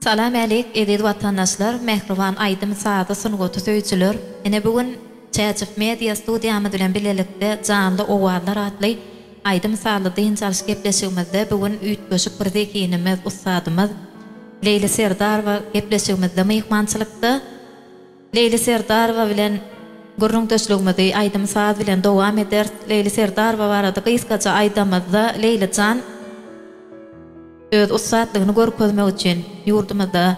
Salam aleyk edid vatandaşlar, mehriban aydym saada sunugotu söýçüler. Ene bugün Çäçif Media studiyamy bilen birlikde canly owalar atly aydym saada diýen çalyş gepleşigimizde bugün üýtbeşik bir zekinimiz ustadymyz Leyla Serdarova gepleşigimizde mehmançylykda Leyla Serdarova bilen gurrun döşlüğümizde aydym saada bilen dowam eder. Leyla Serdarova barada gysgaça aydymyzda Leylacan öz ustadlygyny görkezmek üçin ýurdumyzda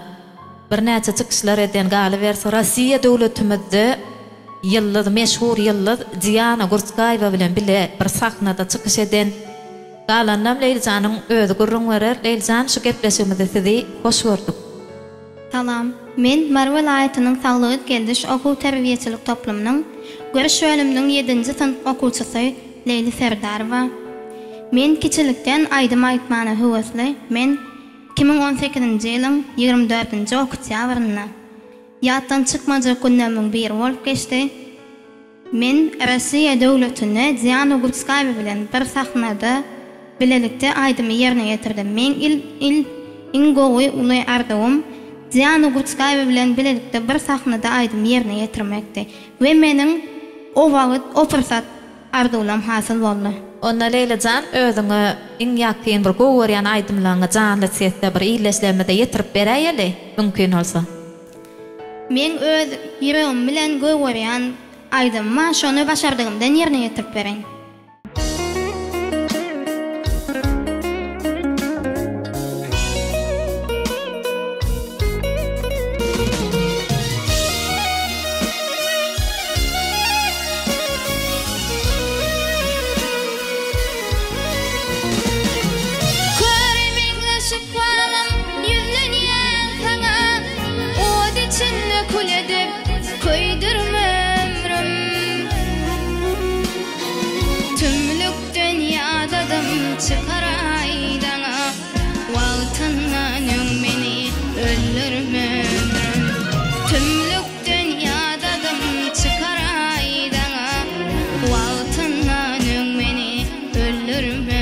bir näçe çykyşlar eden galy berse Rossiýa döwletimizde ýyllyk meşhur ýyllyk Diana Gurskaýewa bilen bile bir sahnada çykyş eden galanam Leylajanyň özü gurrun berer. Leylajan şu gepleşigimizde sizi hoş gördük. Salam, men Mar vilayatynyň Saglyk Geldiş okuw terbiýeçilik toplumynyň görüş bölüminiň 7-nji synp okuwçysy Leyla Serdarova. Men kiçilikden aydym aýtmany höwesli. Men 2018-nji ýylyň 24-nji oktýabryna ýatdan çykmaja günnämiň biri bolup geçdi. Men Rossiýa döwletine Diana Gurskaýewa bilen bir sahnada bilelikde aýdymy ýerine ýetirdim. Men iň gowy uly ardawym Diana Gurskaýewa bilen bilelikde bir sahnada aýdymy ýerine ýetirmekdi we meniň o wagt o pyrsat ardawlam hasyl boldy. Onda Leylajan özüňe iň ýakyn bir gowurýan aýdymlaryňy janly sesde bir ýyleşlemede ýetirip berýärli, mümkin bolsa. Men öz ýüregim bilen gowurýan aýdymy şonu başardygymdan ýerine ýetirip bereň. Çıkar aydana Valtından meni öldürmem Tümlük dünyadadım çıkar aydana Valtından meni öldürmem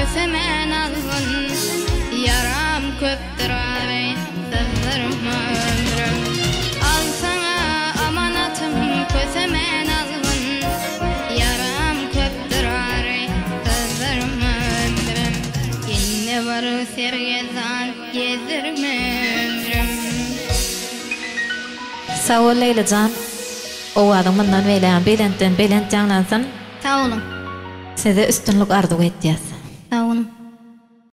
Kösemen algın yaram köptür abi sızırım ömrüm Al sana amanatım kösemen algın yaram köptür abi sızırım ömrüm Yine var sergezan gezirm ömrüm Sağ ol Leylajan. O adamından beýlen belent ýanglansyn. Sağ olun. Size üstünlük arzu etýäs. Sağ olun.